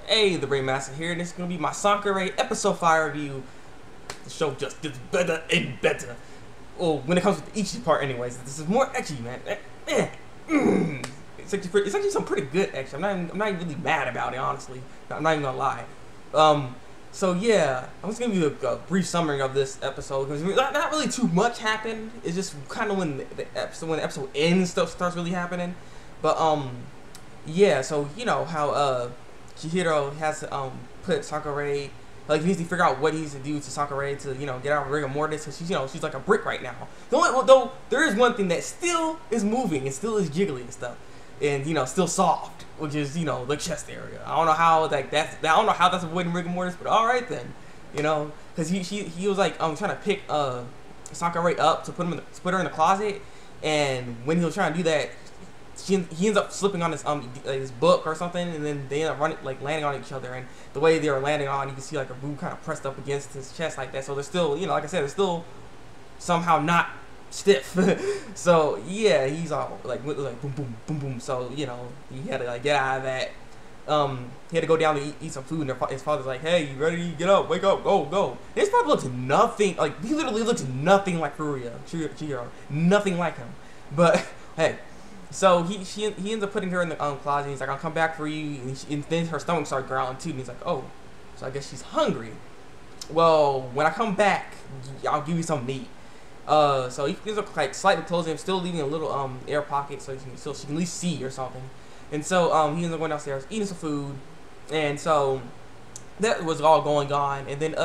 Hey, Thabreakmasta here, and this is going to be my Sankarea episode 5 review. The show just gets better and better. Well, when it comes to the Ichi part anyways, this is more ecchi, man. It's actually some pretty good action. I'm not even really mad about it, honestly. I'm not even going to lie. So yeah, I'm just going to give you a brief summary of this episode, because not really too much happened. It's just kind of when the episode ends, stuff starts really happening. But, yeah, so you know how, Chihiro has to put Sankarea, like he needs to figure out what he needs to do to Sankarea to, you know, get out of rigor mortis, because she's like a brick right now. Though there is one thing that still is moving and still is jiggly and stuff, and you know, still soft, which is, you know, the chest area. I don't know how that's avoiding rigor mortis, but all right then, you know, because he was like trying to pick Sankarea up to put her in the closet, and when he was trying to do that, he ends up slipping on his book or something, and then they end up landing on each other. And the way they were landing on, you can see like a boob kind of pressed up against his chest like that. So they're still, you know, like I said, they're still somehow not stiff. So yeah, he's all like boom, boom, boom, boom. So you know, he had to like get out of that. He had to go down to eat some food, and his father's like, "Hey, you ready? Get up, wake up, go, go." His father looked nothing like, he literally looked nothing like Chihiro, nothing like him. But hey. So he ends up putting her in the closet. He's like, "I'll come back for you," and then her stomach started growling too. And he's like, "Oh, so I guess she's hungry. Well, when I come back, I'll give you some meat." So he ends up like slightly closing him, still leaving a little air pocket so she can at least see or something. And so he ends up going downstairs, eating some food, and so that was all going on. And then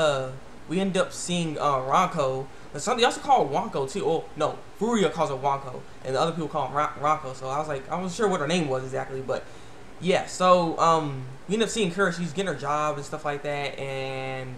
we end up seeing ranko. They also call her Wanko too. Oh no, Furia calls her Wanko, and the other people call her ranko. So I wasn't sure what her name was exactly, but yeah. So we end up seeing her. She's getting her job and stuff like that, and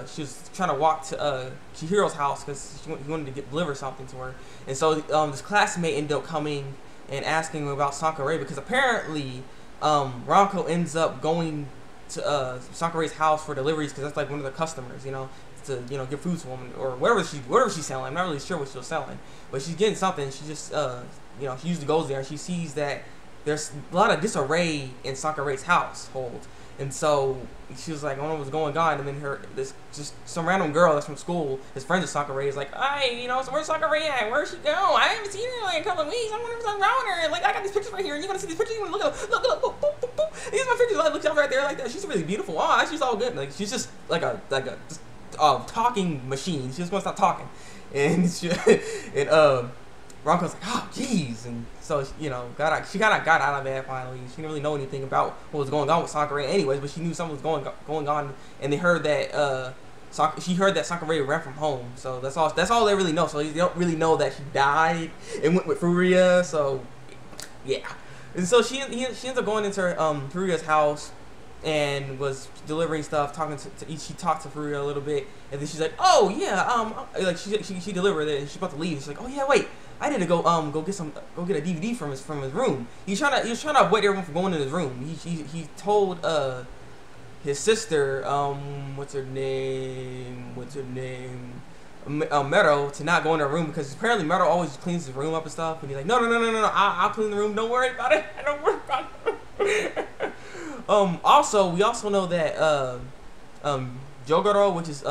she was trying to walk to Chihiro's house because he wanted to deliver something to her. And so this classmate ended up coming and asking him about Sankarea, because apparently ranko ends up going to Sankara's house for deliveries, because that's like one of the customers, you know, to, you know, get food to them or whatever she's selling. I'm not really sure what she was selling, but she's getting something. She just you know, she usually goes there and she sees that there's a lot of disarray in Sankara's household, and so she was like, I don't know what's going on. And then just some random girl that's from school, his friend of Sankarea, is like, "Hey, you know, so where's Sankarea at? Where's she go? I haven't seen her in like a couple of weeks. I wonder if something's wrong with her. Like, I got these pictures right here, and you want to see these pictures? You want to look at them? Look, boop, boop, boop, boop. These are my pictures. Like, look up right there like that. She's really beautiful. Oh, she's all good. Like, she's just like a talking machine. She just wants to stop talking." And Ranko's like, "Oh, jeez." And so, you know, she kind of got out of that finally. She didn't really know anything about what was going on with Sankarea anyways, but she knew something was going on, and they heard that she heard that Sankarea ran from home. So that's all they really know. So they don't really know that she died and went with Furia. So yeah. And so she ends up going into Furia's house and was delivering stuff, she talked to Furia a little bit, and then she's like, "Oh yeah, like she delivered it, and she's about to leave. She's like, "Oh yeah, wait, I need to go get a DVD from his room." He was trying to avoid everyone from going in his room. He told his sister, what's her name, Mero, to not go in her room, because apparently Mero always cleans his room up and stuff. And he's like, no, I'll clean the room. Don't worry about it. Don't worry about it. Also, we also know that Jogoro, which is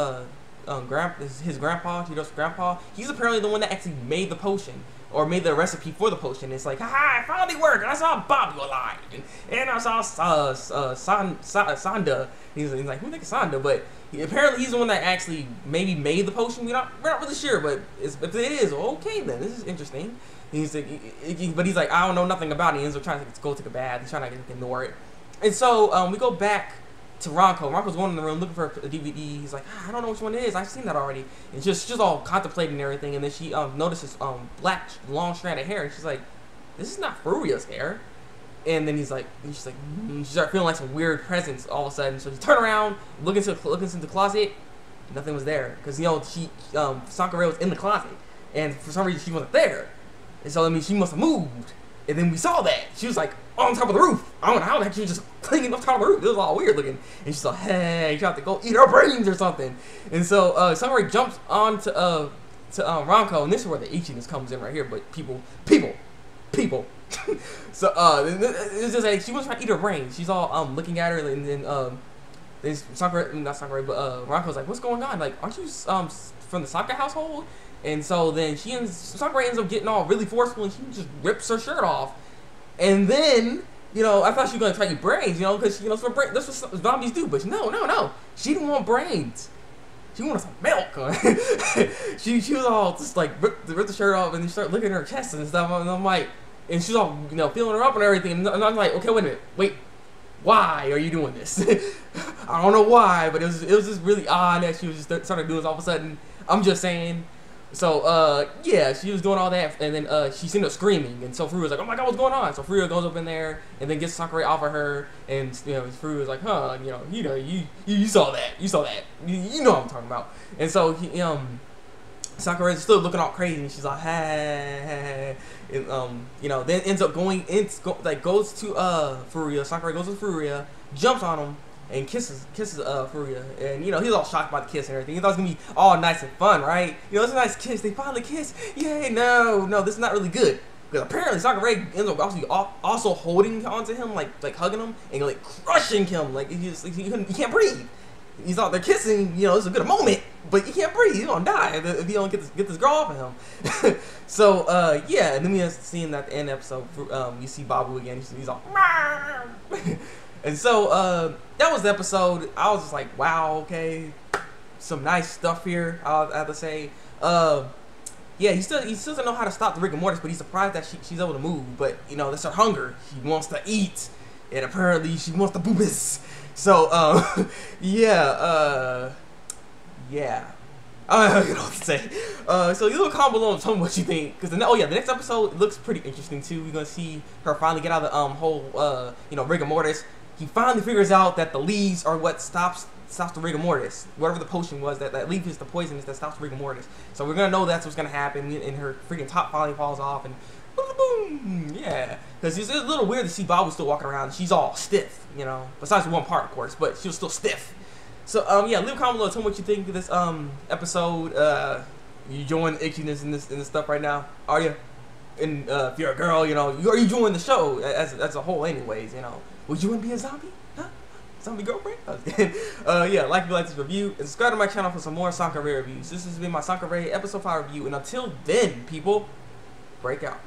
his grandpa, Chihiro's grandpa, he's apparently the one that actually made the potion, or made the recipe for the potion. It's like, haha, it finally worked. I saw Bobby alive, and I saw Sanda. He's like, who the heck is Sanda? But apparently he's the one that actually maybe made the potion. We're not really sure, but if it is, okay then, this is interesting. He's like, but he's like, I don't know nothing about it. He ends up trying to go take a bath. He's trying to ignore it. And so we go back to Ranko. Ranko's going in the room looking for a DVD. He's like, I don't know which one it is. I've seen that already. And just all contemplating everything. And then she notices black long strand of hair, and she's like, this is not Furia's hair. And then she's like, she started feeling like some weird presence all of a sudden. So she turned around, look into the closet. Nothing was there, because you know Sankarea was in the closet, and for some reason she wasn't there. And so I mean, she must have moved. And then we saw that she was like on top of the roof. I don't know how the heck she was just clinging up top of the roof. It was all weird looking. And she's like, hey, she had to go eat her brains or something. And so Sankarea jumps on to Ranko, and this is where the itchiness comes in right here. But people, So it's just like she was trying to eat her brain. She's all looking at her, and then Sankarea, not Sankarea, but Ranko's like, what's going on? Like, aren't you from the Sankarea household? And so then Sankarea ends up getting all really forceful, and she just rips her shirt off. And then, you know, I thought she was gonna try to eat brains, you know, because you know that's what zombies do. But no, she didn't want brains. She wanted some milk. she was all just like rip the shirt off, and then start looking at her chest and stuff. And I'm like, and she's all, you know, feeling her up and everything. And I'm like, okay, wait a minute, wait, why are you doing this? I don't know why, but it was just really odd that she was just started doing this all of a sudden. I'm just saying. So yeah, she was doing all that, and then she ended up screaming, and so Furia was like, "Oh my God, what's going on?" So Furia goes up in there, and then gets Sankarea off of her, and you know, Furia was like, "Huh, you saw that, you know what I'm talking about." And so Sankara's still looking all crazy, and she's like, "Hey," and you know, then ends up goes to Furia. Sankarea goes to Furia, jumps on him, and kisses Furia, and you know, he's all shocked about the kiss and everything. He thought it was gonna be all nice and fun, right? You know, it's a nice kiss. They finally kiss. Yay! No, this is not really good, because apparently Sankarea ends up also holding onto him, like hugging him and like crushing him, like he can't breathe. He's out there kissing. You know, it's a good moment, but he can't breathe. He's gonna die if he don't get this girl off of him. So yeah, and then we have seen at the end of the episode, you see Babu again. He's all. And so that was the episode. I was just like, wow, okay, some nice stuff here, I have to say. Yeah, he still doesn't know how to stop the rigor mortis, but he's surprised that she's able to move. But you know, that's her hunger. She wants to eat, and apparently she wants the boobies. So yeah. I don't know what to say. So you leave a comment below and tell me what you think. Because the next episode looks pretty interesting too. We're gonna see her finally get out of the whole rigor mortis. He finally figures out that the leaves are what stops the rigor mortis. Whatever the potion was, that leaf is the poison that stops the rigor mortis. So we're gonna know that's what's gonna happen, and her freaking top finally falls off, and boom, yeah. Because it's a little weird to see Babu still walking around. She's all stiff, you know. Besides one part, of course, but she was still stiff. So yeah, leave a comment below. Tell me what you think of this episode. You enjoying the itchiness in this stuff right now? Are you? And if you're a girl, you know, are you enjoying the show as a whole, anyways? You know, would you want to be a zombie? Huh? Zombie girlfriend? Yeah, like if you like this review, and subscribe to my channel for some more Sankarea reviews. This has been my Sankarea episode 5 review, and until then, people, break out.